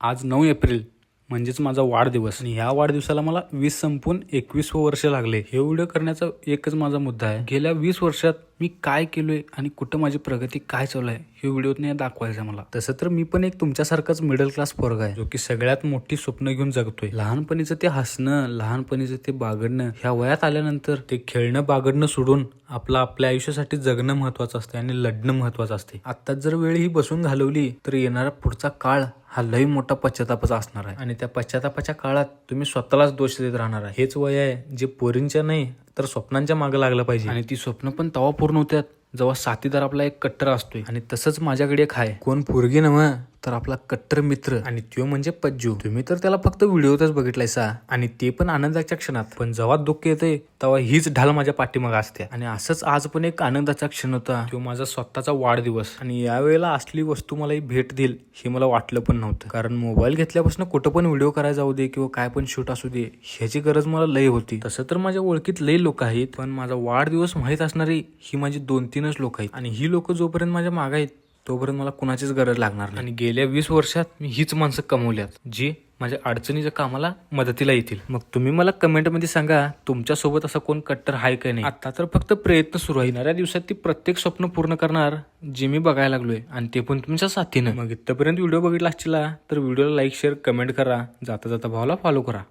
आज 9 एप्रिल म्हणजेच माझा वाढदिवस आणि ह्या वाढदिवसाला मला 20 संपून 21 वर्ष लागले. हे व्हिडिओ करण्याचा एकच माझा मुद्दा आहे, गेल्या 20 वर्षात मी काय केलोय आणि कुठं माझी प्रगती काय चालू आहे हे व्हिडिओतने दाखवायचं मला. तसं तर मी पण एक तुमच्यासारखाच मिडल क्लास पोरगा आहे, जो की सगळ्यात मोठी स्वप्न घेऊन जगतोय. लहानपणीचं ते हसणं, लहानपणीचं ते बागडणं, ह्या वयात आल्यानंतर ते खेळणं बागडणं सोडून आपल्या आयुष्यासाठी जगणं महत्वाचं असते आणि लढणं महत्वाचं असते. आत्ताच जर वेळ ही बसून घालवली तर येणारा पुढचा काळ हा लई मोठा पश्चातापाचा असणार आहे आणि त्या पश्चातापाच्या काळात तुम्ही स्वतःलाच दोष देत राहणार आहे. हेच वय आहे जे पोरींच्या नाही तर स्वप्नांच्या मागे लागलं पाहिजे आणि ती स्वप्न पण तेव्हा पूर्ण होतात जेव्हा साथीदार आपला एक कट्टर असतोय. आणि तसंच माझ्याकडे एक आहे, कोण पोरगी नव्ह तर आपला कट्टर मित्र, आणि तो म्हणजे पज्जू. तुम्ही तर त्याला फक्त व्हिडिओतच बघितलायसा आणि ते पण आनंदाच्या क्षणात, पण जेव्हा दुःख येते तेव्हा हीच ढाल माझ्या पाठीमाग असते. आणि असंच आज पण एक आनंदाचा क्षण होता, तो माझा स्वतःचा वाढदिवस. आणि यावेळेला असली वस्तू मला भेट देईल हे मला वाटलं पण नव्हतं, कारण मोबाईल घेतल्यापासून कुठं पण व्हिडिओ करायला जाऊ दे किंवा काय पण शूट असू दे ह्याची गरज मला लई होती. तसं तर माझ्या ओळखीत लई लोक आहेत, पण माझा वाढदिवस माहीत असणारी ही माझी 2-3च लोक आहेत. आणि ही लोक जोपर्यंत माझ्या माग आहेत तोपर्यंत मला कुणाचीच गरज लागणार नाही. आणि गेल्या 20 वर्षात मी हीच माणसं कमवल्यात जी माझ्या अडचणीच्या कामाला मदतीला येतील. मग तुम्ही मला कमेंटमध्ये सांगा तुमच्यासोबत असं कोण कट्टर आहे का नाही. आता तर फक्त प्रयत्न सुरू आहे, येणाऱ्या दिवसात ती प्रत्येक स्वप्न पूर्ण करणार जे मी बघायला लागलोय, आणि ते पण तुमच्या साथीनं. मग इथपर्यंत व्हिडिओ बघितला असला तर व्हिडिओला लाईक शेअर कमेंट करा, जाता जाता भावाला फॉलो करा.